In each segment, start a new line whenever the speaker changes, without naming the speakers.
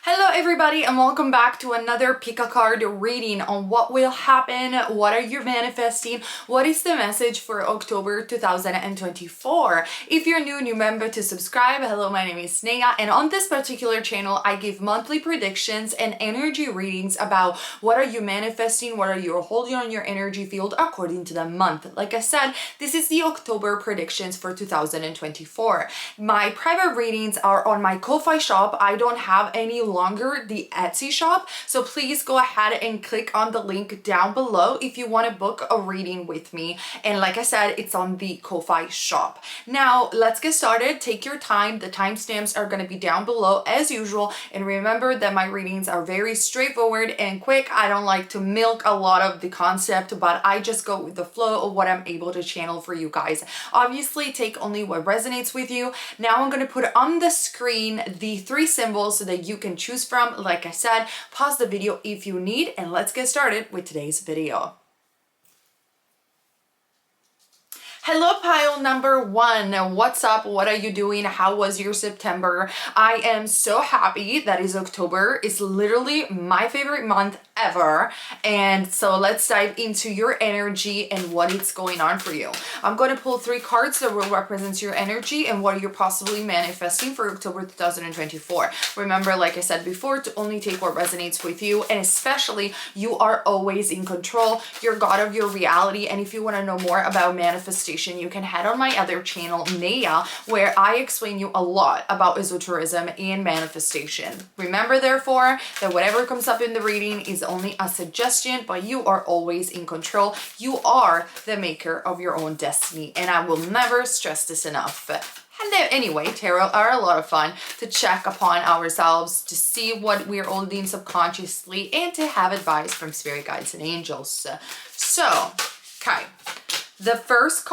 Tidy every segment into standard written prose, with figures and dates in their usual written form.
Hello everybody and welcome back to another pick a card reading on what will happen, what are you manifesting, what is the message for October 2024. If you're new, remember to subscribe. Hello, my name is Neya, and on this particular channel I give monthly predictions and energy readings about what are you manifesting, what are you holding on your energy field according to the month. Like I said, this is the October predictions for 2024. My private readings are on my Ko-Fi shop. I don't have any longer the Etsy shop, so please go ahead and click on the link down below if you want to book a reading with me. And like I said, it's on the Ko-Fi shop. Now let's get started. Take your time. The timestamps are going to be down below as usual, and remember that my readings are very straightforward and quick. I don't like to milk a lot of the concept, but I just go with the flow of what I'm able to channel for you guys. Obviously take only what resonates with you. Now I'm going to put on the screen the three symbols so that you can choose from. Like I said, pause the video if you need, and let's get started with today's video. Hello pile number one, what's up? What are you doing? How was your September? I am so happy that is October. It's literally my favorite month ever, and so let's dive into your energy and what is going on for you. I'm going to pull three cards that will represent your energy and what you're possibly manifesting for October 2024. Remember, like I said before, to only take what resonates with you, and especially you are always in control. You're God of your reality, and if you want to know more about manifestation, you can head on my other channel, Neya, where I explain you a lot about esotericism and manifestation. Remember, therefore, that whatever comes up in the reading is only a suggestion, but you are always in control. You are the maker of your own destiny, and I will never stress this enough. And anyway, tarot are a lot of fun to check upon ourselves, to see what we're holding subconsciously, and to have advice from spirit guides and angels. So, okay. The first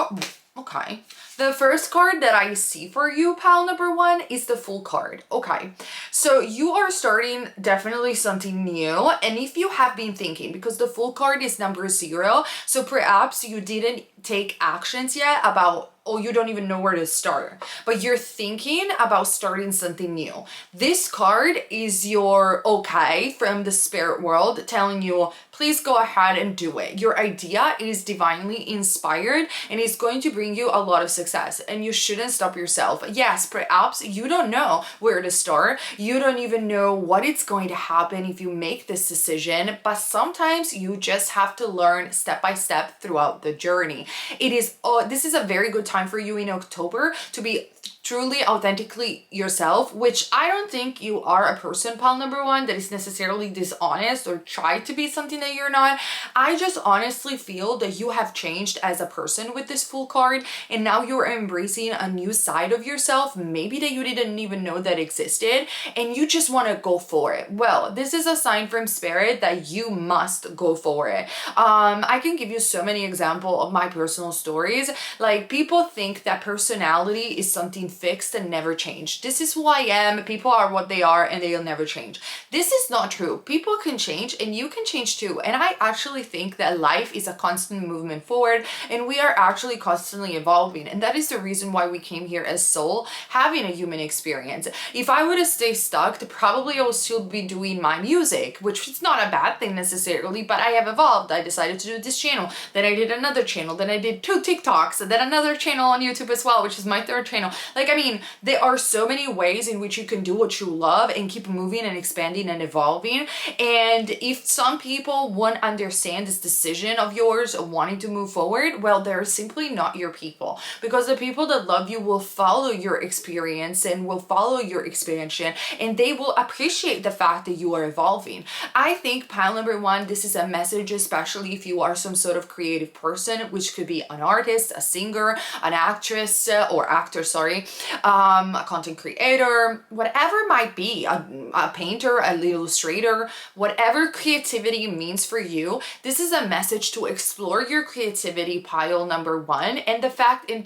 card that I see for you, pile number one, is the Fool card. Okay, so you are starting definitely something new, and if you have been thinking, because the Fool card is number 0, so perhaps you didn't take actions yet about, or you don't even know where to start, but you're thinking about starting something new. This card is your okay from the spirit world telling you, please go ahead and do it. Your idea is divinely inspired and it's going to bring you a lot of success, and you shouldn't stop yourself. Yes, perhaps you don't know where to start. You don't even know what it's going to happen if you make this decision, but sometimes you just have to learn step by step throughout the journey. This is a very good time for you in October to be truly authentically yourself, which I don't think you are a person, pile number one, that is necessarily dishonest or try to be something that you're not. I just honestly feel that you have changed as a person with this Fool card, and now you're embracing a new side of yourself, maybe that you didn't even know that existed, and you just want to go for it. Well, this is a sign from spirit that you must go for it. I can give you so many examples of my personal stories. Like, people think that personality is something fixed and never change. This is who I am. People are what they are and they'll never change. This is not true. People can change and you can change too. And I actually think that life is a constant movement forward, and we are actually constantly evolving. And that is the reason why we came here as soul, having a human experience. If I would have stayed stuck, probably I would still be doing my music, which is not a bad thing necessarily, but I have evolved. I decided to do this channel, then I did another channel, then I did 2 TikToks, and then another channel on YouTube as well, which is my 3rd channel. Like, I mean, there are so many ways in which you can do what you love and keep moving and expanding and evolving. And if some people won't understand this decision of yours of wanting to move forward, well, they're simply not your people, because the people that love you will follow your experience and will follow your expansion, and they will appreciate the fact that you are evolving. I think, pile number one, this is a message, especially if you are some sort of creative person, which could be an artist, a singer, an actress, or actor, sorry, a content creator, whatever it might be, a painter, an illustrator, whatever creativity means for you. This is a message to explore your creativity, pile number one, and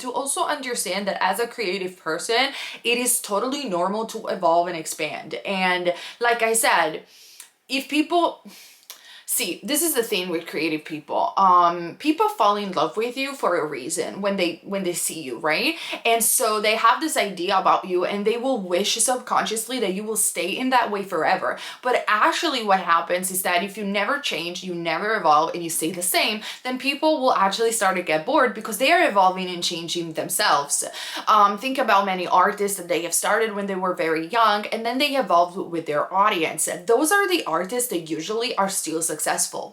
to also understand that as a creative person, it is totally normal to evolve and expand. And like I said, if people See, this is the thing with creative people. People fall in love with you for a reason when they see you, right? And so they have this idea about you and they will wish subconsciously that you will stay in that way forever. But actually what happens is that if you never change, you never evolve, and you stay the same, then people will actually start to get bored because they are evolving and changing themselves. Think about many artists that they have started when they were very young and then they evolved with their audience. Those are the artists that usually are still successful.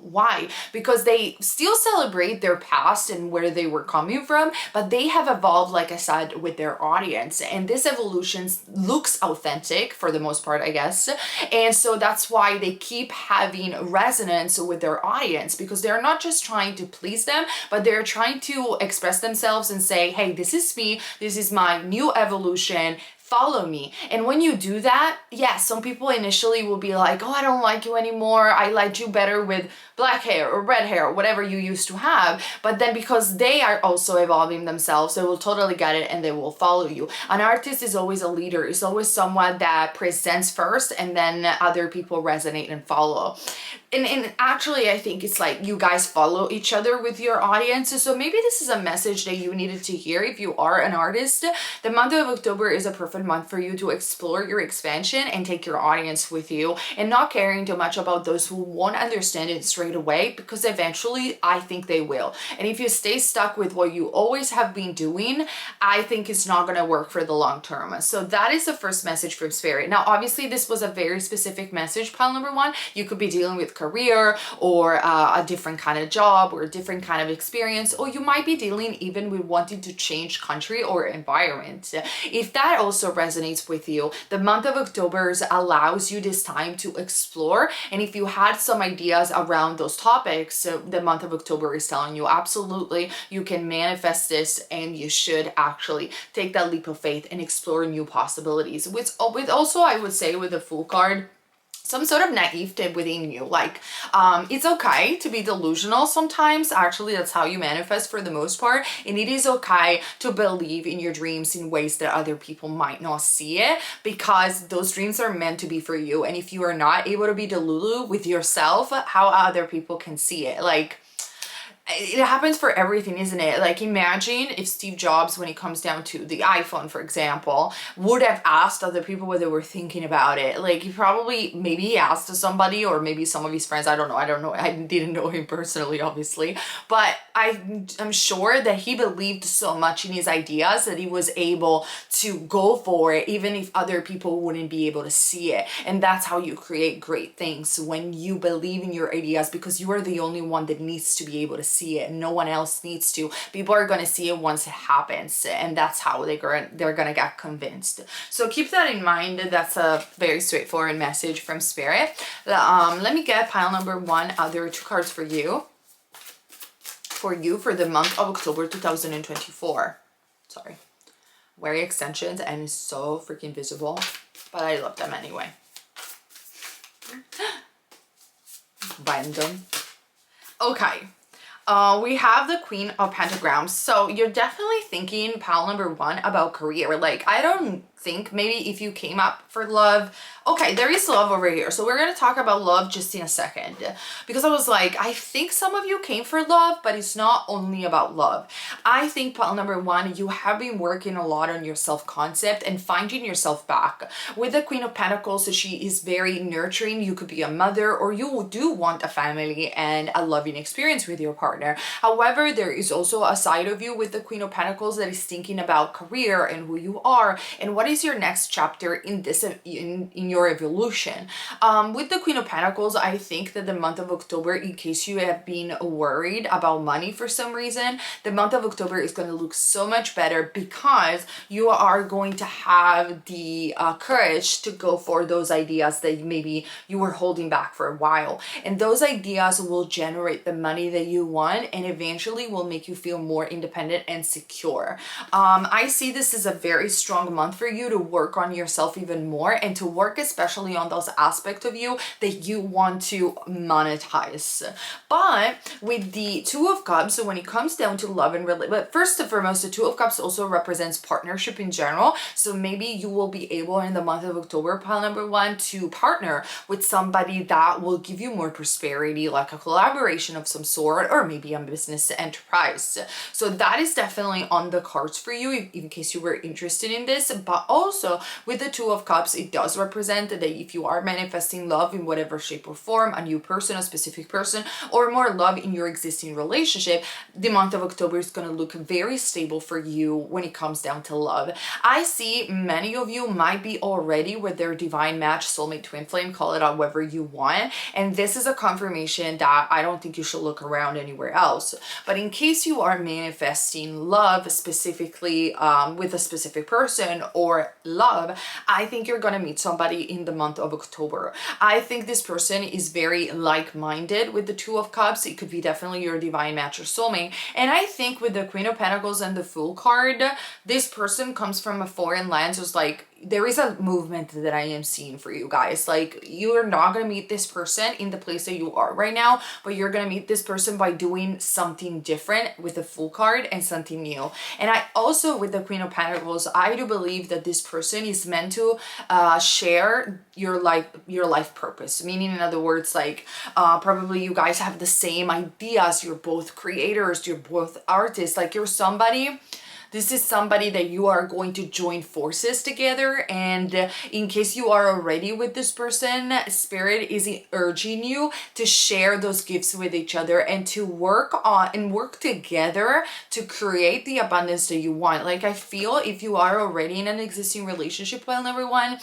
Why? Because they still celebrate their past and where they were coming from, but they have evolved, like I said, with their audience. And this evolution looks authentic for the most part, I guess. And so that's why they keep having resonance with their audience, because they're not just trying to please them, but they're trying to express themselves and say, hey, this is me, this is my new evolution, follow me. And when you do that, yeah, some people initially will be like, oh, I don't like you anymore, I liked you better with black hair or red hair or whatever you used to have. But then because they are also evolving themselves, they will totally get it and they will follow you. An artist is always a leader, is always someone that presents first and then other people resonate and follow. And actually, I think it's like you guys follow each other with your audience. So maybe this is a message that you needed to hear if you are an artist. The month of October is a perfect month for you to explore your expansion and take your audience with you, and not caring too much about those who won't understand it straight away, because eventually I think they will. And if you stay stuck with what you always have been doing, I think it's not going to work for the long term. So that is the first message from Spirit. Now, obviously, this was a very specific message, pile number one. You could be dealing with career or a different kind of job or a different kind of experience, or you might be dealing even with wanting to change country or environment. If that also resonates with you, the month of October allows you this time to explore. And if you had some ideas around those topics, the month of October is telling you absolutely you can manifest this, and you should actually take that leap of faith and explore new possibilities. With also, I would say, with the Fool card, some sort of naivete within you. Like, it's okay to be delusional sometimes. Actually, that's how you manifest for the most part. And it is okay to believe in your dreams in ways that other people might not see it, because those dreams are meant to be for you. And if you are not able to be delulu with yourself, how other people can see it? Like, it happens for everything, isn't it? Like, imagine if Steve Jobs, when it comes down to the iPhone, for example, would have asked other people what they were thinking about it. Like, maybe he asked somebody, or maybe some of his friends, I don't know, I didn't know him personally, obviously, but I'm sure that he believed so much in his ideas that he was able to go for it, even if other people wouldn't be able to see it. And that's how you create great things, when you believe in your ideas, because you are the only one that needs to be able to see it. No one else needs to. People are going to see it once it happens, and that's how they're going to get convinced. So keep that in mind. That's a very straightforward message from Spirit. Let me get pile number one, other two cards for you for the month of October 2024. Sorry, wearing extensions and it's so freaking visible, but I love them anyway. Random. Okay. We have the Queen of Pentagrams. So you're definitely thinking, pile number one, about career. Like, I don't think, maybe if you came up for love, okay, there is love over here. So we're going to talk about love just in a second, because I was like, I think some of you came for love, but it's not only about love. I think, pile number one, you have been working a lot on your self-concept and finding yourself back. With the Queen of Pentacles, she is very nurturing. You could be a mother, or you do want a family and a loving experience with your partner. However, there is also a side of you with the Queen of Pentacles that is thinking about career and who you are and what is your next chapter in this in your evolution. With the Queen of Pentacles, I think that the month of October, in case you have been worried about money for some reason, the month of October is going to look so much better, because you are going to have the courage to go for those ideas that maybe you were holding back for a while, and those ideas will generate the money that you want and eventually will make you feel more independent and secure. I see this as a very strong month for you to work on yourself even more and to work especially on those aspects of you that you want to monetize. But with the Two of Cups, so when it comes down to love and but first and foremost, the Two of Cups also represents partnership in general. So maybe you will be able in the month of October, pile number one, to partner with somebody that will give you more prosperity, like a collaboration of some sort, or maybe a business enterprise. So that is definitely on the cards for you in case you were interested in this. But also with the Two of Cups, it does represent that if you are manifesting love in whatever shape or form, a new person, a specific person, or more love in your existing relationship, the month of October is going to look very stable for you when it comes down to love. I see many of you might be already with their divine match, soulmate, twin flame, call it however you want. And this is a confirmation that I don't think you should look around anywhere else. But in case you are manifesting love specifically with a specific person or love, I think you're going to meet somebody in the month of October. I think this person is very like-minded with the Two of Cups. It could be definitely your divine match or soulmate. And I think with the Queen of Pentacles and the Fool card, this person comes from a foreign land. So it's like, there is a movement that I am seeing for you guys. Like, you are not going to meet this person in the place that you are right now, but you're going to meet this person by doing something different with the Fool card and something new. And I also, with the Queen of Pentacles, I do believe that this person is meant to share your life purpose. Meaning, in other words, like probably you guys have the same ideas. You're both creators. You're both artists. Like, you're somebody. This is somebody that you are going to join forces together. And in case you are already with this person, Spirit is urging you to share those gifts with each other and to work together to create the abundance that you want. Like, I feel if you are already in an existing relationship, well, number one,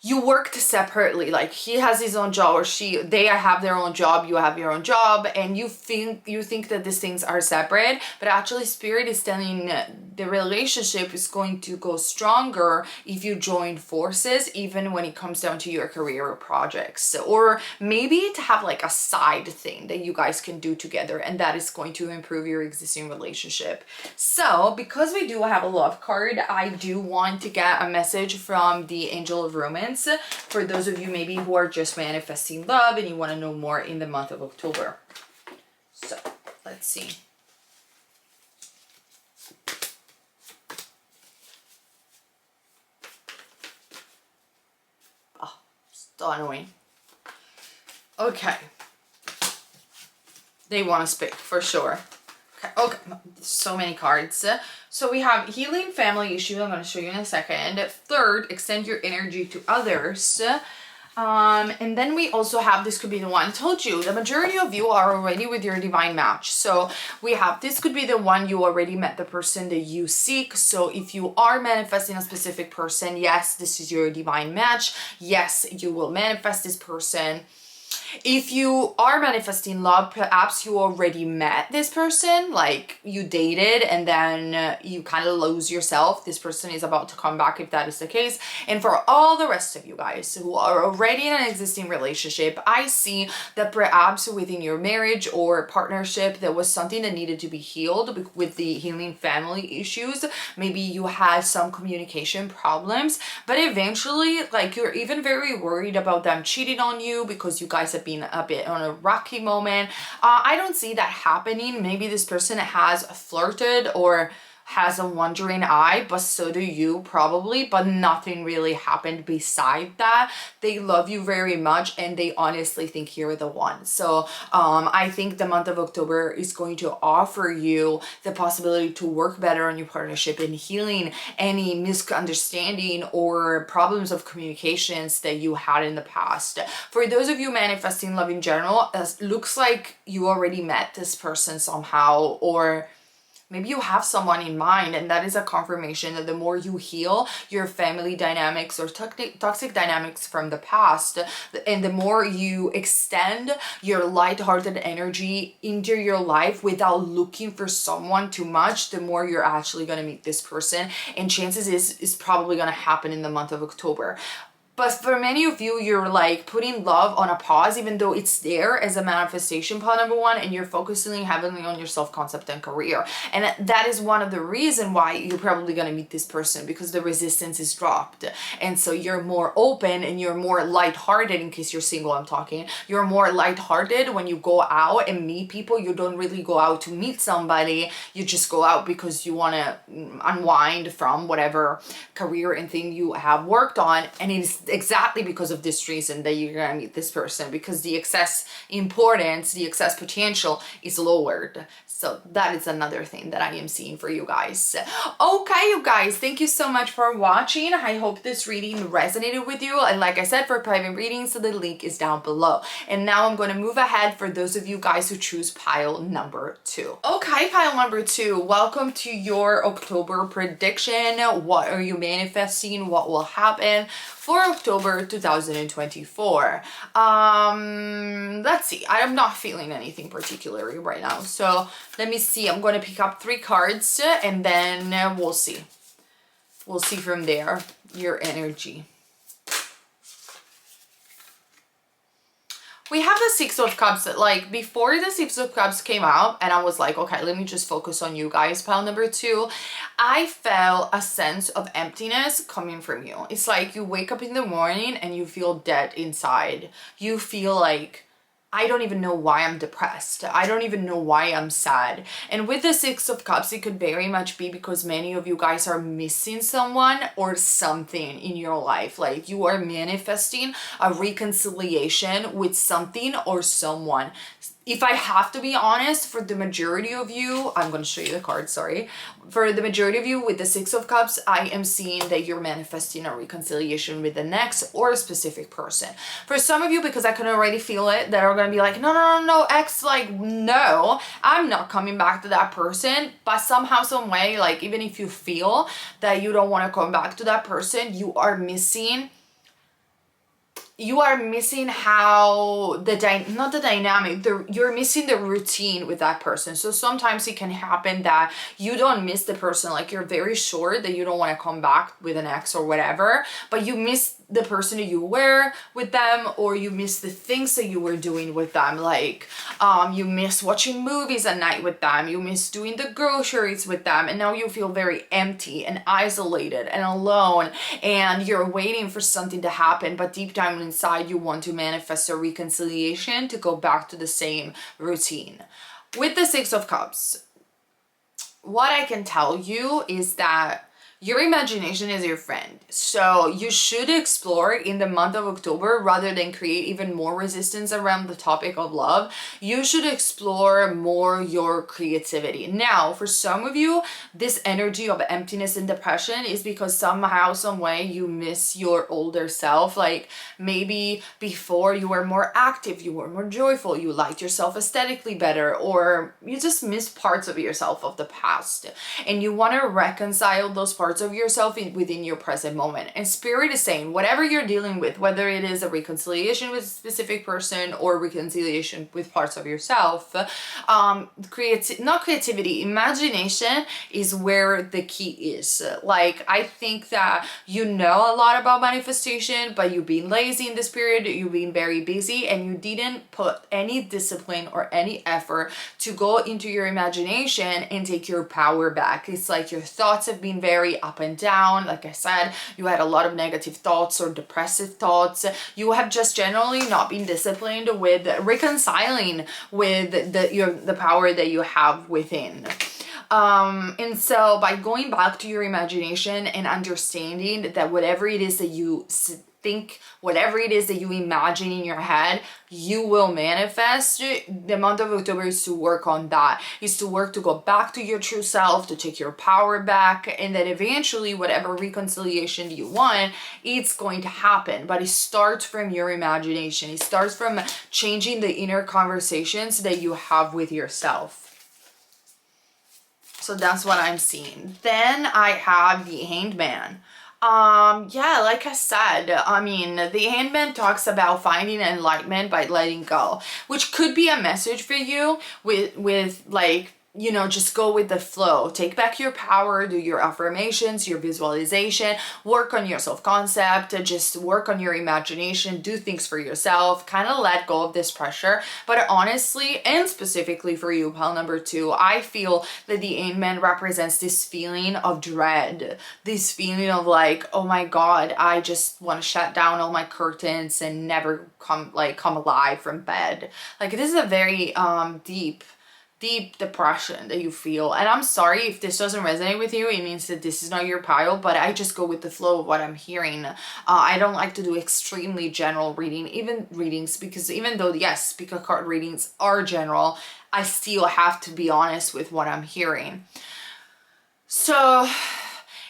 you worked separately. Like, he has his own job, or they have their own job, you have your own job, and you think that these things are separate, but actually Spirit is telling the relationship is going to go stronger if you join forces, even when it comes down to your career or projects, or maybe to have like a side thing that you guys can do together, and that is going to improve your existing relationship. So because we do have a love card, I do want to get a message from the Angel of Romance for those of you maybe who are just manifesting love and you want to know more in the month of October. So let's see. Oh, still annoying. Okay. They want to speak for sure. Okay, so many cards. So we have healing family issues. I'm going to show you in a second. Third, extend your energy to others. And then we also have, this could be the one I told you, the majority of you are already with your divine match. So we have, this could be the one you already met, the person that you seek. So if you are manifesting a specific person, yes, this is your divine match. Yes, you will manifest this person. If you are manifesting love, perhaps you already met this person, like you dated and then you kind of lose yourself. This person is about to come back if that is the case. And for all the rest of you guys who are already in an existing relationship, I see that perhaps within your marriage or partnership, there was something that needed to be healed with the healing family issues. Maybe you had some communication problems, but eventually, like, you're even very worried about them cheating on you because you guys have been a bit on a rocky moment. I don't see that happening. Maybe this person has flirted or has a wandering eye, but so do you probably, but nothing really happened beside that. They love you very much and they honestly think you're the one. So I think the month of October is going to offer you the possibility to work better on your partnership and healing any misunderstanding or problems of communications that you had in the past. For those of you manifesting love in general, it looks like you already met this person somehow, or maybe you have someone in mind, and that is a confirmation that the more you heal your family dynamics or toxic dynamics from the past, and the more you extend your light-hearted energy into your life without looking for someone too much, the more you're actually going to meet this person. And chances is probably going to happen in the month of October. But for many of you, you're like putting love on a pause, even though it's there as a manifestation, pile number one, and you're focusing heavily on your self-concept and career. And that is one of the reasons why you're probably going to meet this person, because the resistance is dropped. And so you're more open and you're more lighthearted. In case you're single, I'm talking. You're more lighthearted when you go out and meet people. You don't really go out to meet somebody. You just go out because you want to unwind from whatever career and thing you have worked on. And it's exactly because of this reason that you're gonna meet this person, because the excess importance, the excess potential is lowered. So that is another thing that I am seeing for you guys. Okay, you guys, thank you so much for watching. I hope this reading resonated with you. And like I said, for private readings, so the link is down below. And now I'm going to move ahead for those of you guys who choose pile number 2. Okay, pile number 2, welcome to your October prediction. What are you manifesting? What will happen for October 2024? Let's see. I am not feeling anything particularly right now. So let me see. I'm going to pick up 3 cards and then we'll see. We'll see from there your energy. We have the Six of Cups. Like before the Six of Cups came out and I was like, okay, let me just focus on you guys, pile number 2. I felt a sense of emptiness coming from you. It's like you wake up in the morning and you feel dead inside. You feel like, I don't even know why I'm depressed. I don't even know why I'm sad. And with the Six of Cups, it could very much be because many of you guys are missing someone or something in your life. Like you are manifesting a reconciliation with something or someone. If I have to be honest, for the majority of you, I'm going to show you the card, sorry. For the majority of you with the Six of Cups, I am seeing that you're manifesting a reconciliation with the next or a specific person. For some of you, because I can already feel it, that are going to be like, no, ex, like, no, I'm not coming back to that person. But somehow, some way, like, even if you feel that you don't want to come back to that person, you are missing how not the dynamic, you're missing the routine with that person. So sometimes it can happen that you don't miss the person, like you're very sure that you don't want to come back with an ex or whatever, but you miss the person that you were with them, or you miss the things that you were doing with them. Like you miss watching movies at night with them, you miss doing the groceries with them, and now you feel very empty and isolated and alone, and you're waiting for something to happen, but deep down inside you want to manifest a reconciliation to go back to the same routine. With the Six of Cups, what I can tell you is that your imagination is your friend. So you should explore in the month of October, rather than create even more resistance around the topic of love. You should explore more your creativity. Now, for some of you, this energy of emptiness and depression is because somehow, some way you miss your older self. Like maybe before you were more active, you were more joyful, you liked yourself aesthetically better, or you just miss parts of yourself of the past. And you want to reconcile those parts of yourself within your present moment. And Spirit is saying whatever you're dealing with, whether it is a reconciliation with a specific person or reconciliation with parts of yourself, imagination is where the key is. Like I think that you know a lot about manifestation, but you've been lazy in this period, you've been very busy, and you didn't put any discipline or any effort to go into your imagination and take your power back. It's like your thoughts have been very up and down. Like I said, you had a lot of negative thoughts or depressive thoughts. You have just generally not been disciplined with reconciling with the power that you have within. And so by going back to your imagination and understanding that whatever it is that you think, whatever it is that you imagine in your head, you will manifest. The month of October is to work on that, is to work to go back to your true self, to take your power back, and then eventually whatever reconciliation you want, it's going to happen. But it starts from your imagination. It starts from changing the inner conversations that you have with yourself. So that's what I'm seeing. Then I have the Hanged Man. Yeah, like I said, I mean, the Handman talks about finding enlightenment by letting go, which could be a message for you with like you know, just go with the flow. Take back your power, do your affirmations, your visualization, work on your self-concept, just work on your imagination, do things for yourself, kind of let go of this pressure. But honestly, and specifically for you, pile number 2, I feel that the Hangman represents this feeling of dread, this feeling of like, oh my God, I just want to shut down all my curtains and never come alive from bed. Like, this is a very deep depression that you feel. And I'm sorry if this doesn't resonate with you. It means that this is not your pile, but I just go with the flow of what I'm hearing. I don't like to do extremely general readings, because even though, yes, pick a card readings are general, I still have to be honest with what I'm hearing. So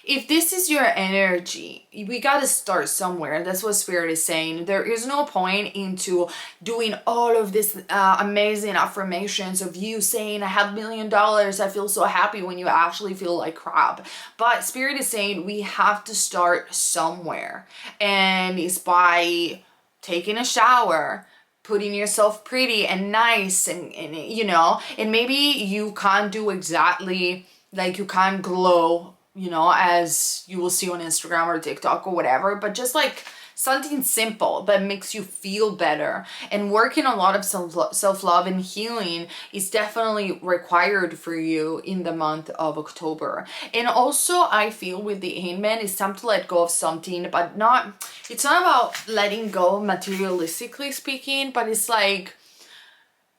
if this is your energy, we got to start somewhere. That's what Spirit is saying. There is no point into doing all of this amazing affirmations of you saying, I have $1 million, I feel so happy, when you actually feel like crap. But Spirit is saying we have to start somewhere. And it's by taking a shower, putting yourself pretty and nice, and you know, and maybe you can't do exactly, like, you can't glow, you know, as you will see on Instagram or TikTok or whatever, but just like something simple that makes you feel better. And working a lot of self-love and healing is definitely required for you in the month of October. And also, I feel with the Hangman, it's time to let go of something, but it's not about letting go materialistically speaking, but it's like,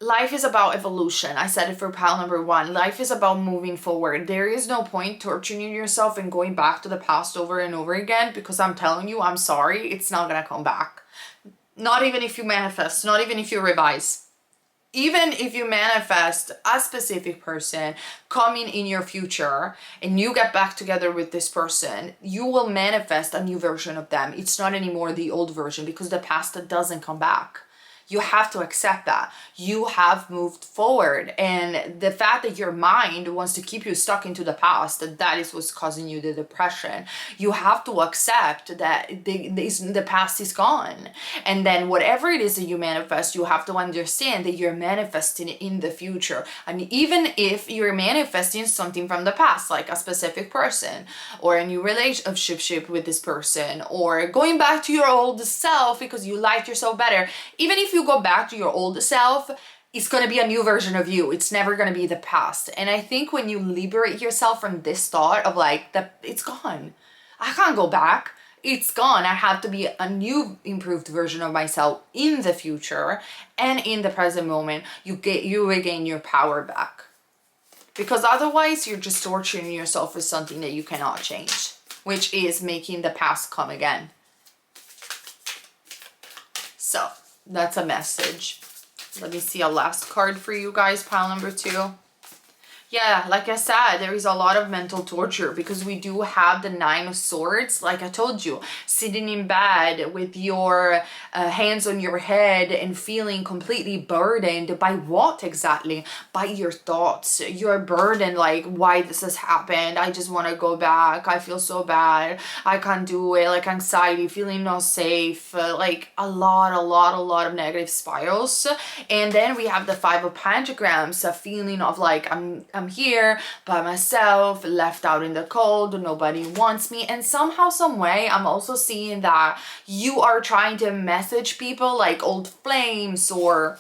life is about evolution. I said it for pile number 1. Life is about moving forward. There is no point torturing yourself and going back to the past over and over again, because I'm telling you, I'm sorry, it's not gonna come back. Not even if you manifest, not even if you revise. Even if you manifest a specific person coming in your future and you get back together with this person, you will manifest a new version of them. It's not anymore the old version, because the past doesn't come back. You have to accept that. You have moved forward. And the fact that your mind wants to keep you stuck into the past, that is what's causing you the depression. You have to accept that the past is gone. And then whatever it is that you manifest, you have to understand that you're manifesting in the future. And even if you're manifesting something from the past, like a specific person, or a new relationship with this person, or going back to your old self because you liked yourself better, even if you go back to your old self, it's going to be a new version of you. It's never going to be the past. And I think when you liberate yourself from this thought of like, it's gone, I can't go back, it's gone, I have to be a new improved version of myself in the future and in the present moment, you regain your power back. Because otherwise you're just torturing yourself with something that you cannot change, which is making the past come again. So that's a message. Let me see a last card for you guys, pile number 2. Yeah, like I said, there is a lot of mental torture, because we do have the 9 of Swords. Like I told you, sitting in bed with your hands on your head and feeling completely burdened by what exactly? By your thoughts. You're burdened, like, why this has happened? I just want to go back. I feel so bad. I can't do it. Like anxiety, feeling not safe, like a lot of negative spirals. And then we have the 5 of Pentagrams, a feeling of like, I'm here by myself, left out in the cold, nobody wants me. And somehow, some way, I'm also seeing that you are trying to message people, like old flames or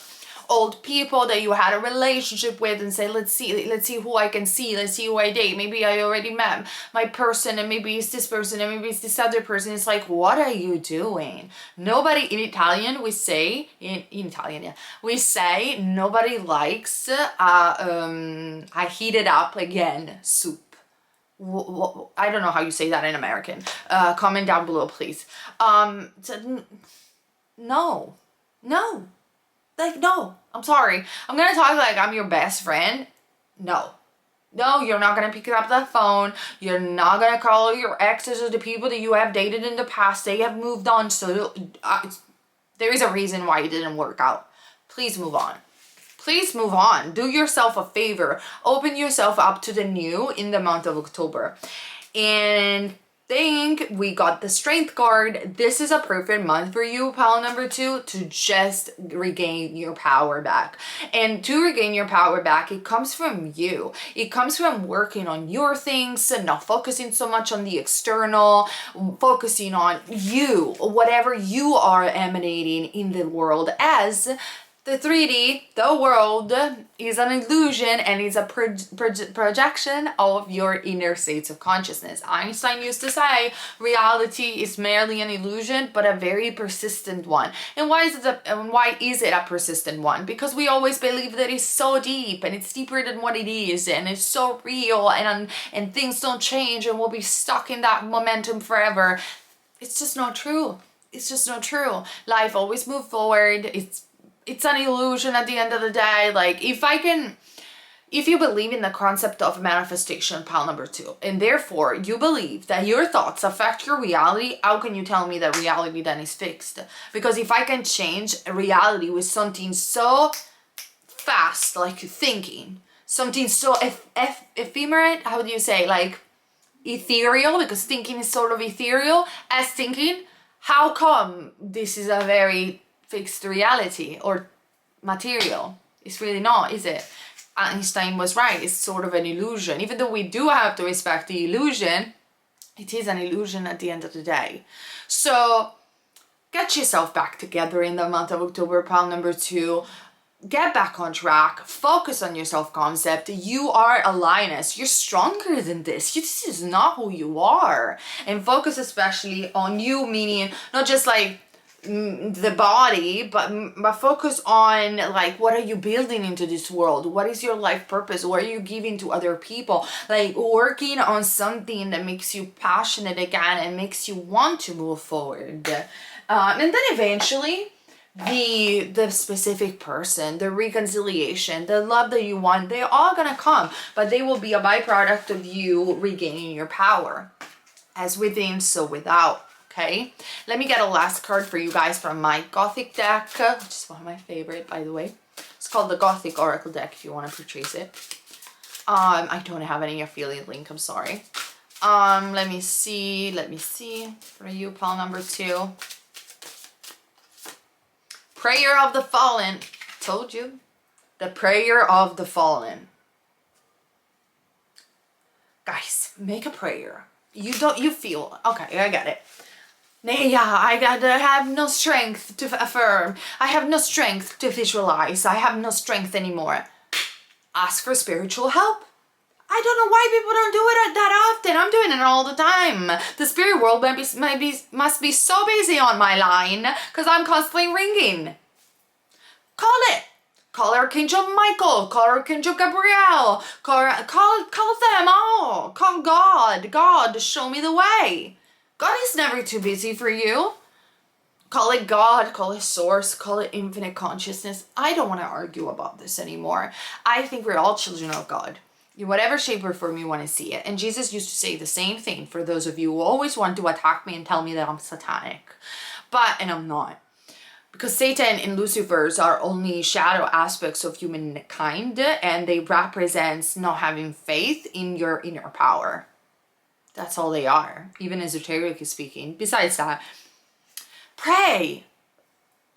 old people that you had a relationship with, and say, let's see who I can see, let's see who I date. Maybe I already met my person, and maybe it's this person, and maybe it's this other person. It's like, what are you doing? Nobody, in Italian we say, in Italian, yeah, we say nobody likes I heated up again soup. I don't know how you say that in American. Comment down below, please. No. Like, no, I'm sorry. I'm gonna talk like I'm your best friend. No, you're not gonna pick up the phone. You're not gonna call your exes or the people that you have dated in the past. They have moved on, so there is a reason why it didn't work out. Please move on. Please move on. Do yourself a favor. Open yourself up to the new in the month of October. And think we got the Strength card. This is a perfect month for you, pile number 2, to just regain your power back. And to regain your power back, it comes from you. It comes from working on your things and not focusing so much on the external, focusing on you, whatever you are emanating in the world, as the 3D, the world, is an illusion and is a projection of your inner states of consciousness. Einstein used to say reality is merely an illusion, but a very persistent one. And why is it a persistent one? Because we always believe that it's so deep and it's deeper than what it is, and it's so real, and things don't change and we'll be stuck in that momentum forever. It's just not true. It's just not true. Life always moves forward. It's an illusion at the end of the day. Like, if you believe in the concept of manifestation, pile number 2, and therefore you believe that your thoughts affect your reality, how can you tell me that reality then is fixed? Because if I can change reality with something so fast, like thinking, something so ephemeral, how do you say, like ethereal, because thinking is sort of ethereal as thinking, how come this is a very fixed reality or material? It's really not, is it? Einstein was right. It's sort of an illusion. Even though we do have to respect the illusion, it is an illusion at the end of the day. So get yourself back together in the month of October, pile number 2. Get back on track. Focus on your self-concept. You are a lioness. You're stronger than this. This is not who you are. And focus especially on you, meaning not just like the body, but focus on, like, what are you building into this world? What is your life purpose? What are you giving to other people? Like, working on something that makes you passionate again and makes you want to move forward. And then eventually the specific person, the reconciliation, the love that you want, they're all gonna come, but they will be a byproduct of you regaining your power. As within, so without. Okay, let me get a last card for you guys from my Gothic deck, which is one of my favorite, by the way. It's called the Gothic Oracle deck if you want to purchase it. I don't have any affiliate link, I'm sorry. Let me see for you, pile number 2. Prayer of the Fallen. Told you. The Prayer of the Fallen. Guys, make a prayer. You feel, okay, I get it. Neya, I have no strength to affirm. I have no strength to visualize. I have no strength anymore. Ask for spiritual help. I don't know why people don't do it that often. I'm doing it all the time. The spirit world must be so busy on my line because I'm constantly ringing. Call it. Call Archangel Michael. Call Archangel Gabriel. Call them all. Call God. God, show me the way. God is never too busy for you. Call it God, call it source, call it infinite consciousness. I don't want to argue about this anymore. I think we're all children of God. In whatever shape or form you want to see it. And Jesus used to say the same thing for those of you who always want to attack me and tell me that I'm satanic. And I'm not. Because Satan and Lucifers are only shadow aspects of humankind, and they represent not having faith in your inner power. That's all they are, even esoterically speaking. Besides that, pray.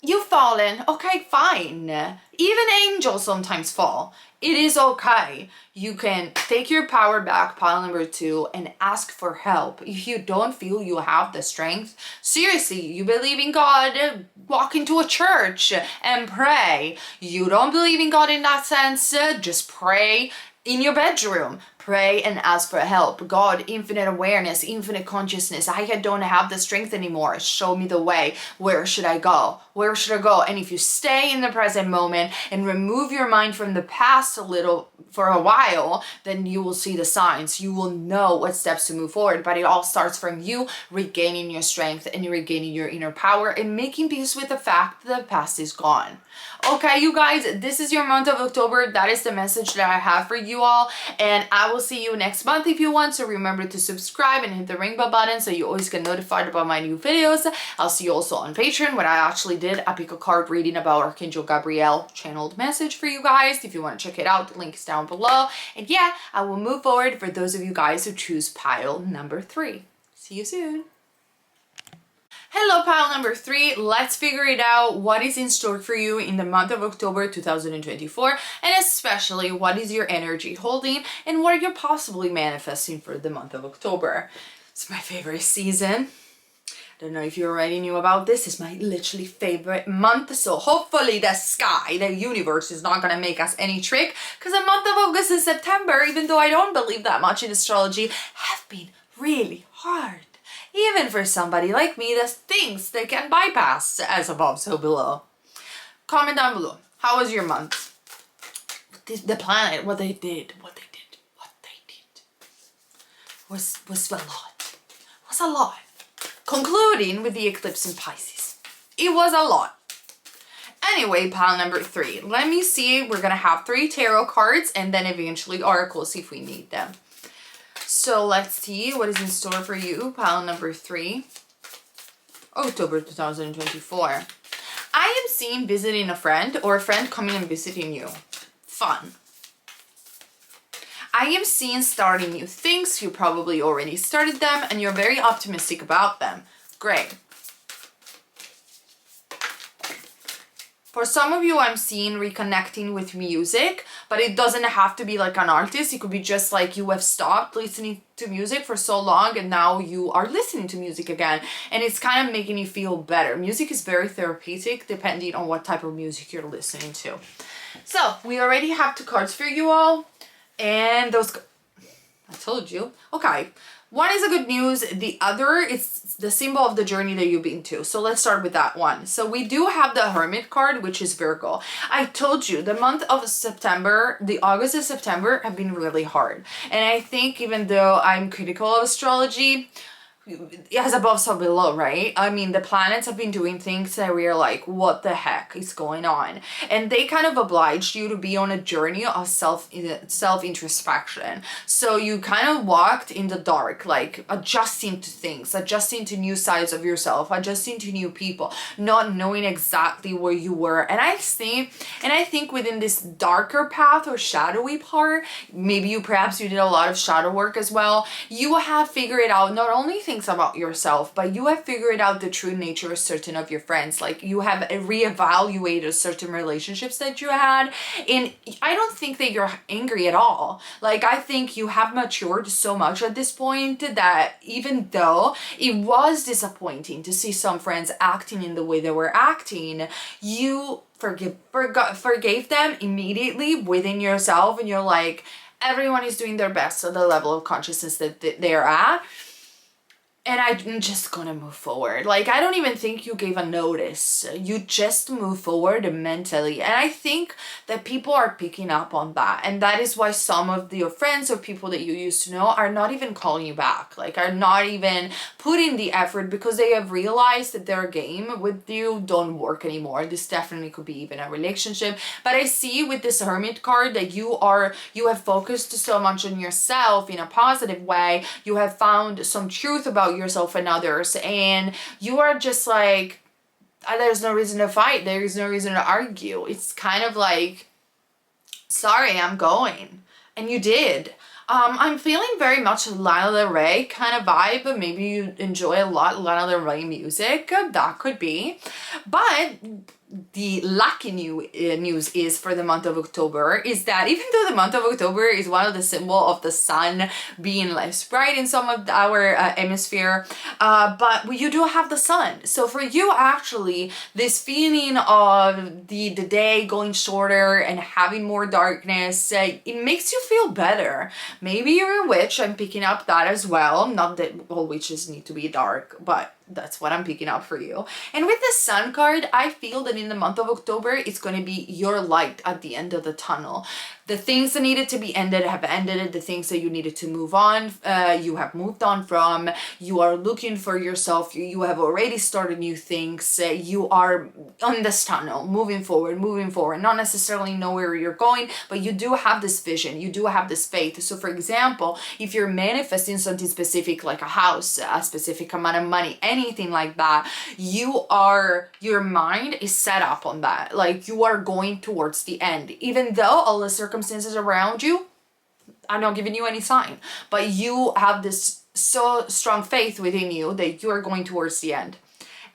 You've fallen. Okay, fine. Even angels sometimes fall. It is okay. You can take your power back, pile number 2, and ask for help. If you don't feel you have the strength, seriously, you believe in God, walk into a church and pray. You don't believe in God in that sense, just pray in your bedroom. Pray and ask for help. God, infinite awareness, infinite consciousness. I don't have the strength anymore. Show me the way. Where should I go? Where should I go? And if you stay in the present moment and remove your mind from the past a little for a while, then you will see the signs. You will know what steps to move forward. But it all starts from you regaining your strength and regaining your inner power and making peace with the fact that the past is gone. Okay, you guys, this is your month of October. That is the message that I have for you all. And I will see you next month if you want. So remember to subscribe and hit the ring bell button so you always get notified about my new videos. I'll see you also on Patreon when I actually did a pick a card reading about Archangel Gabriel channeled message for you guys. If you want to check it out, the link is down below. And yeah, I will move forward for those of you guys who choose pile number 3. See you soon. Hello, pile number 3. Let's figure it out. What is in store for you in the month of October 2024, and especially what is your energy holding and what you're possibly manifesting for the month of October. It's my favorite season. I don't know if you already knew about this. It's my literally favorite month. So hopefully the sky, the universe is not going to make us any trick, because the month of August and September, even though I don't believe that much in astrology, have been really hard. Even for somebody like me that thinks they can bypass as above, so below. Comment down below. How was your month? The planet, what they did was a lot. Was a lot. Concluding with the eclipse in Pisces. It was a lot. Anyway, pile number 3. Let me see. We're going to have 3 tarot cards and then eventually oracles if we need them. So let's see what is in store for you, pile number 3, October 2024. I am seeing visiting a friend or a friend coming and visiting you. Fun. I am seeing starting new things. You probably already started them and you're very optimistic about them. Great. For some of you, I'm seeing reconnecting with music, but it doesn't have to be like an artist. It could be just like you have stopped listening to music for so long and now you are listening to music again. And it's kind of making you feel better. Music is very therapeutic depending on what type of music you're listening to. So we already have 2 cards for you all. And those, I told you. Okay. One is a good news. The other is the symbol of the journey that you've been to. So let's start with that one. So we do have the Hermit card, which is Virgo. I told you the month of September, the August and September have been really hard. And I think even though I'm critical of astrology, as above so below, right? I mean, the planets have been doing things that we're like, what the heck is going on? And they kind of obliged you to be on a journey of self-introspection. So you kind of walked in the dark, like adjusting to things, adjusting to new sides of yourself, adjusting to new people, not knowing exactly where you were. And I think within this darker path or shadowy part, maybe perhaps you did a lot of shadow work as well. You have figured out not only things about yourself, but you have figured out the true nature of certain of your friends. Like you have reevaluated certain relationships that you had, and I don't think that you're angry at all. Like I think you have matured so much at this point that even though it was disappointing to see some friends acting in the way they were acting, you forgave them immediately within yourself, and you're like, everyone is doing their best at the level of consciousness that they're at. And I'm just gonna move forward. Like, I don't even think you gave a notice. You just move forward mentally. And I think that people are picking up on that. And that is why some of your friends or people that you used to know are not even calling you back. Like, are not even putting the effort because they have realized that their game with you don't work anymore. This definitely could be even a relationship. But I see with this Hermit card that you have focused so much on yourself in a positive way. You have found some truth about yourself and others, and you are just like, there's no reason to fight, there's no reason to argue. It's kind of like, sorry, I'm going. And you did. I'm feeling very much Lana Del Rey kind of vibe. Maybe you enjoy a lot Lana Del Rey music. That could be. But the lucky news is for the month of October is that even though the month of October is one of the symbol of the sun being less bright in some of our hemisphere, but you do have the sun. So for you, actually, this feeling of the day going shorter and having more darkness, it makes you feel better. Maybe you're a witch. I'm picking up that as well. Not that all witches need to be dark, but that's what I'm picking up for you. And with the sun card, I feel that in the month of October, it's going to be your light at the end of the tunnel. The things that needed to be ended have ended. The things that you needed to move on, you have moved on from. You are looking for yourself. You have already started new things. You are on this tunnel, moving forward, not necessarily know where you're going, but you do have this vision. You do have this faith. So for example, if you're manifesting something specific, like a house, a specific amount of money, anything like that, your mind is set up on that. Like you are going towards the end, even though all the circumstances around you are not giving you any sign, but you have this so strong faith within you that you are going towards the end.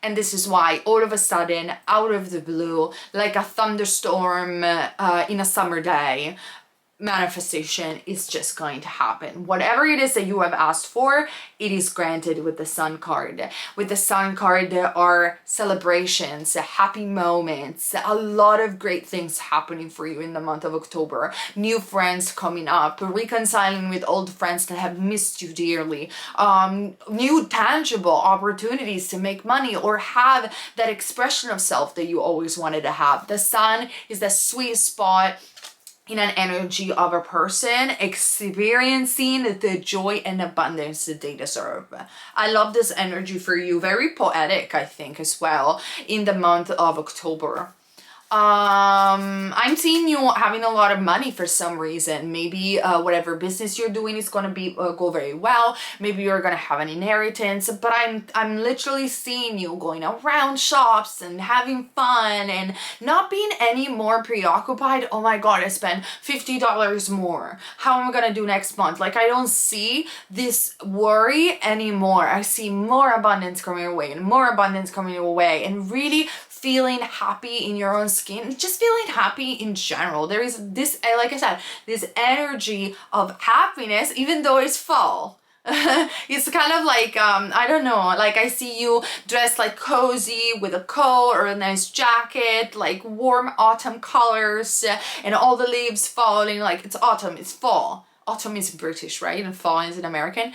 And this is why all of a sudden, out of the blue, like a thunderstorm in a summer day, manifestation is just going to happen. Whatever it is that you have asked for, it is granted with the Sun card. With the Sun card, there are celebrations, happy moments, a lot of great things happening for you in the month of October. New friends coming up, reconciling with old friends that have missed you dearly, new tangible opportunities to make money or have that expression of self that you always wanted to have. The Sun is the sweet spot in an energy of a person experiencing the joy and abundance that they deserve. I love this energy for you. Very poetic, I think, as well, in the month of October. I'm seeing you having a lot of money for some reason. Maybe whatever business you're doing is going to be go very well. Maybe you're going to have an inheritance, but I'm literally seeing you going around shops and having fun and not being any more preoccupied. Oh my God, I spent $50 more. How am I going to do next month? Like, I don't see this worry anymore. I see more abundance coming your way and more abundance coming your way, and really feeling happy in your own skin, just feeling happy in general. There is this, like I said, this energy of happiness, even though it's fall. It's kind of like, I don't know, like I see you dressed like cozy with a coat or a nice jacket, like warm autumn colors, and all the leaves falling. Like, it's autumn, it's fall. Autumn is British, right? And fall is an American.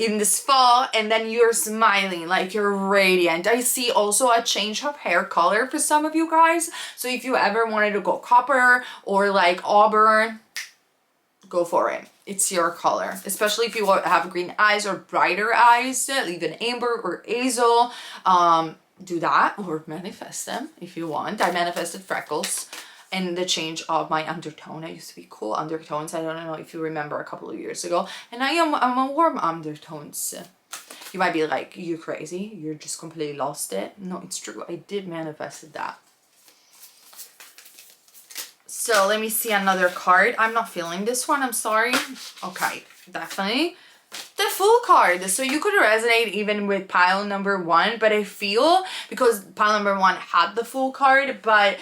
In this fall, and then you're smiling, like you're radiant. I see also a change of hair color for some of you guys. So if you ever wanted to go copper or like auburn, go for it. It's your color. Especially if you have green eyes or brighter eyes, even amber or hazel. Do that, or manifest them if you want. I manifested freckles and the change of my undertone. I used to be cool undertones. I don't know if you remember a couple of years ago. And I'm a warm undertones. You might be like, you crazy? You're just completely lost it. No, it's true. I did manifest that. So let me see another card. I'm not feeling this one. I'm sorry. Okay, definitely. The Fool card. So you could resonate even with pile number 1, but I feel, because pile number 1 had the Fool card, but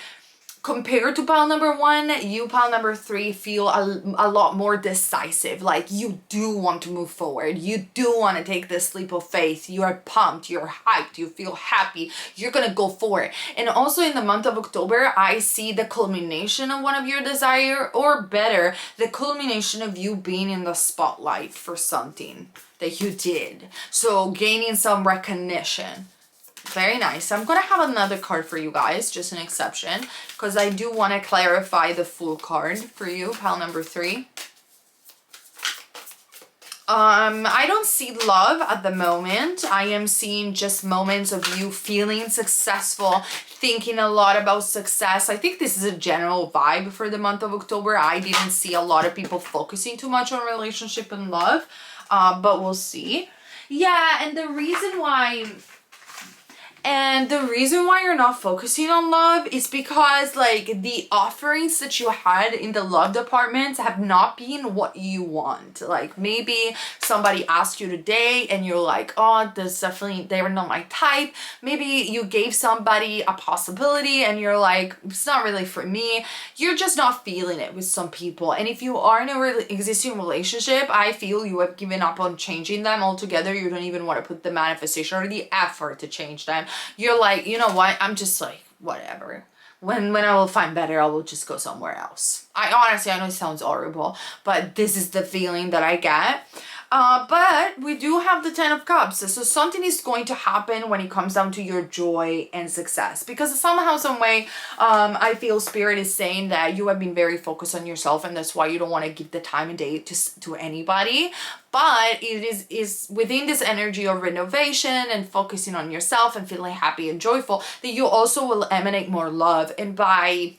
compared to pile number 1, you, pile number 3, feel a lot more decisive. Like, you do want to move forward. You do want to take this leap of faith. You are pumped. You're hyped. You feel happy. You're going to go for it. And also in the month of October, I see the culmination of one of your desire, or better, the culmination of you being in the spotlight for something that you did. So gaining some recognition. Very nice. I'm gonna have another card for you guys, just an exception, because I do want to clarify the Fool card for you, pile number 3. I don't see love at the moment. I am seeing just moments of you feeling successful, thinking a lot about success. I think this is a general vibe for the month of October. I didn't see a lot of people focusing too much on relationship and love, but we'll see. Yeah, and the reason why you're not focusing on love is because, like, the offerings that you had in the love department have not been what you want. Like, maybe somebody asked you to date and you're like, oh, they were not my type. Maybe you gave somebody a possibility and you're like, it's not really for me. You're just not feeling it with some people. And if you are in a existing relationship, I feel you have given up on changing them altogether. You don't even want to put the manifestation or the effort to change them. You're like, you know what, I'm just like, whatever. When I will find better, I will just go somewhere else. I know it sounds horrible, but this is the feeling that I get. But we do have the 10 of Cups. So something is going to happen when it comes down to your joy and success. Because somehow, some way, I feel Spirit is saying that you have been very focused on yourself, and that's why you don't want to give the time and day to anybody. But it is within this energy of renovation and focusing on yourself and feeling happy and joyful that you also will emanate more love. And by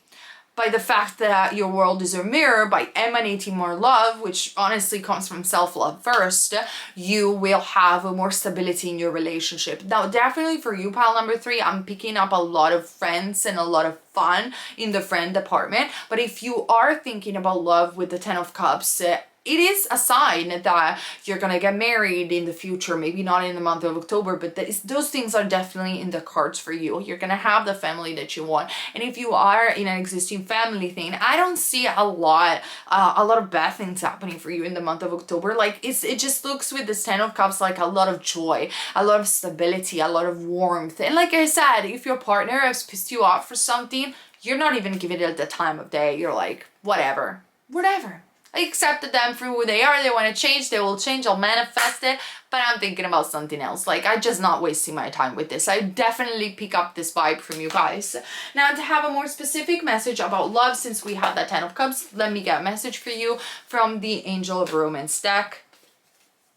the fact that your world is a mirror, by emanating more love, which honestly comes from self-love first, you will have more stability in your relationship. Now, definitely for you, pile number 3, I'm picking up a lot of friends and a lot of fun in the friend department. But if you are thinking about love with the 10 of Cups, it is a sign that you're gonna get married in the future, maybe not in the month of October, but those things are definitely in the cards for you. You're gonna have the family that you want. And if you are in an existing family thing, I don't see a lot of bad things happening for you in the month of October. Like it just looks with this Ten of Cups like a lot of joy, a lot of stability, a lot of warmth. And like I said, if your partner has pissed you off for something, you're not even giving it the time of day. You're like, whatever. I accepted them for who they are. They want to change, they will change. I'll manifest it. But I'm thinking about something else. Like, I'm just not wasting my time with this. I definitely pick up this vibe from you guys. Now, to have a more specific message about love, since we have that Ten of Cups, let me get a message for you from the Angel of Romance deck.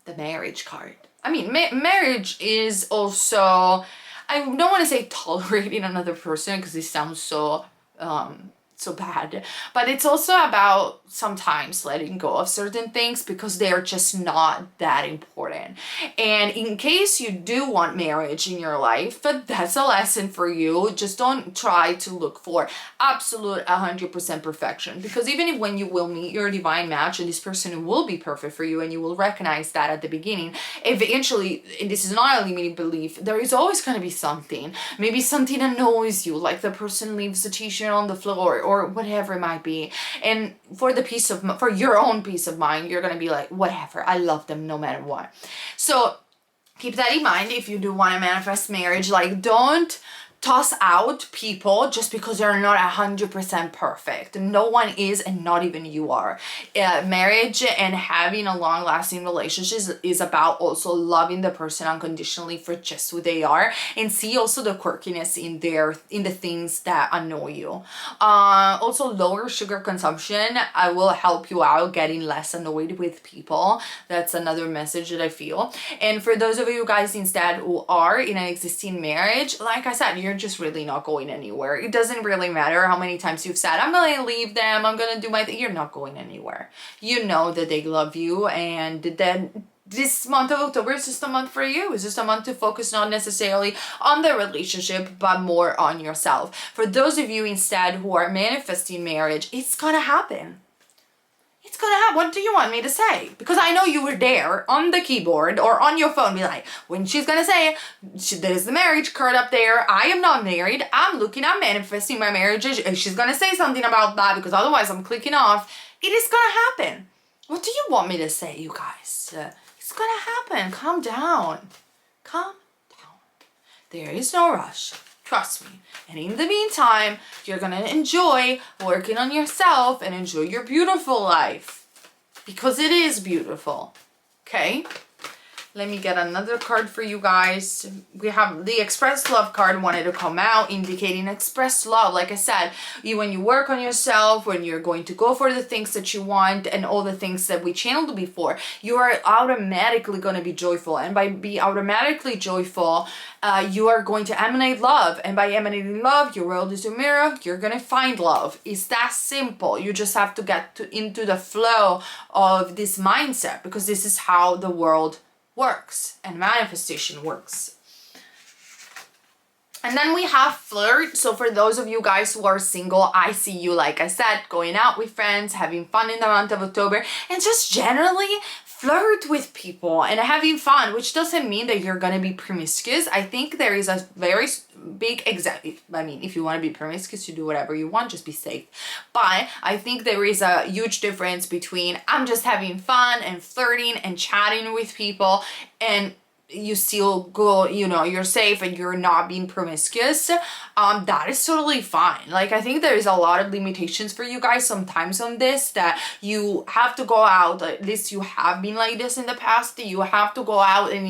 The Marriage card. I mean, marriage is also, I don't want to say tolerating another person because it sounds so bad, but it's also about sometimes letting go of certain things because they're just not that important. And in case you do want marriage in your life, but that's a lesson for you. Just don't try to look for absolute 100% perfection, because even when you will meet your divine match and this person will be perfect for you and you will recognize that at the beginning, eventually, and this is not a limiting belief, there is always going to be something, maybe something annoys you, like the person leaves the t-shirt on the floor or whatever it might be. And for your own peace of mind, you're gonna be like, whatever, I love them no matter what. So keep that in mind if you do want to manifest marriage. Like, don't toss out people just because they're not 100% perfect. No one is, and not even you are. Marriage and having a long-lasting relationship is about also loving the person unconditionally for just who they are, and see also the quirkiness in the things that annoy you. Also, lower sugar consumption. I will help you out getting less annoyed with people. That's another message that I feel. And for those of you guys instead who are in an existing marriage, like I said, you're just really not going anywhere. It doesn't really matter how many times you've said, I'm gonna leave them, I'm gonna do my thing. You're not going anywhere. You know that they love you, and then this month of October is just a month for you. It's just a month to focus not necessarily on the relationship, but more on yourself. For those of you instead who are manifesting marriage, it's gonna happen. It's gonna happen. What do you want me to say? Because I know you were there on the keyboard or on your phone, be like, when she's gonna say, there's the marriage card up there. I am not married. I'm manifesting my marriage. And she's gonna say something about that, because otherwise I'm clicking off. It is gonna happen. What do you want me to say, you guys? It's gonna happen. Calm down. Calm down. There is no rush. Trust me. And in the meantime, you're gonna enjoy working on yourself and enjoy your beautiful life. Because it is beautiful. Okay? Let me get another card for you guys. We have the Express Love card wanted to come out, indicating express love. Like I said, when you work on yourself, when you're going to go for the things that you want and all the things that we channeled before, you are automatically going to be joyful. And by be automatically joyful, you are going to emanate love. And by emanating love, your world is your mirror. You're going to find love. It's that simple. You just have to get into the flow of this mindset, because this is how the world works and manifestation works. And then we have flirt. So for those of you guys who are single, I see you, like I said, going out with friends, having fun in the month of October, and just generally flirt with people and having fun, which doesn't mean that you're gonna be promiscuous. I think there is a very big I mean, if you want to be promiscuous, you do whatever you want, just be safe. But I think there is a huge difference between I'm just having fun and flirting and chatting with people, and you still go, you're safe and you're not being promiscuous. That is totally fine. Like, I think there is a lot of limitations for you guys sometimes on this, that you have to go out, at least you have been like this in the past, that you have to go out and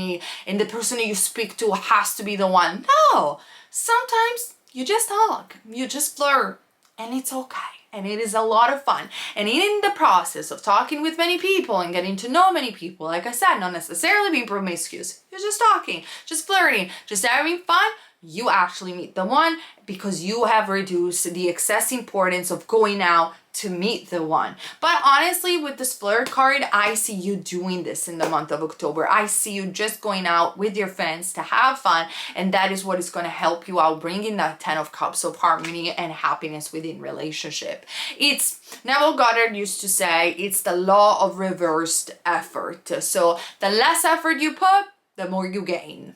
the person that you speak to has to be the one. No, sometimes you just talk, you just flirt, and it's okay. And it is a lot of fun. And in the process of talking with many people and getting to know many people, like I said, not necessarily being promiscuous, you're just talking, just flirting, just having fun, you actually meet the one, because you have reduced the excess importance of going out to meet the one. But honestly, with this flirt card, I see you doing this in the month of October. I see you just going out with your friends to have fun, and that is what is going to help you out, bringing that 10 of Cups of harmony and happiness within relationship. It's Neville Goddard used to say, it's the law of reversed effort. So the less effort you put, the more you gain.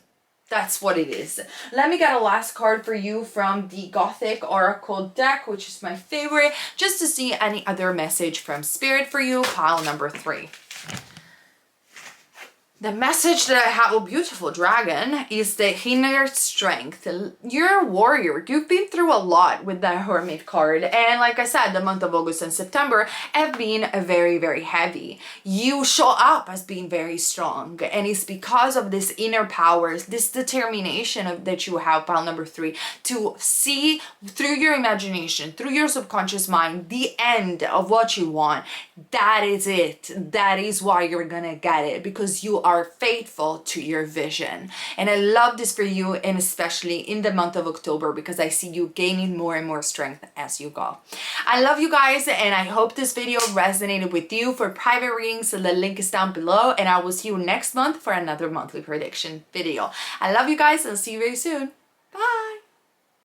That's what it is. Let me get a last card for you from the Gothic Oracle deck, which is my favorite, just to see any other message from Spirit for you. Pile number 3. The message that I have, a beautiful dragon, is the inner strength. You're a warrior. You've been through a lot with the Hermit card. And like I said, the month of August and September have been very, very heavy. You show up as being very strong. And it's because of this inner powers, this determination that you have, pile number 3, to see through your imagination, through your subconscious mind, the end of what you want. That is it. That is why you're gonna get it, because you are faithful to your vision. And I love this for you, and especially in the month of October, because I see you gaining more and more strength as you go. I love you guys, and I hope this video resonated with you. For private readings, the link is down below, and I will see you next month for another monthly prediction video. I love you guys, and I'll see you very soon. Bye.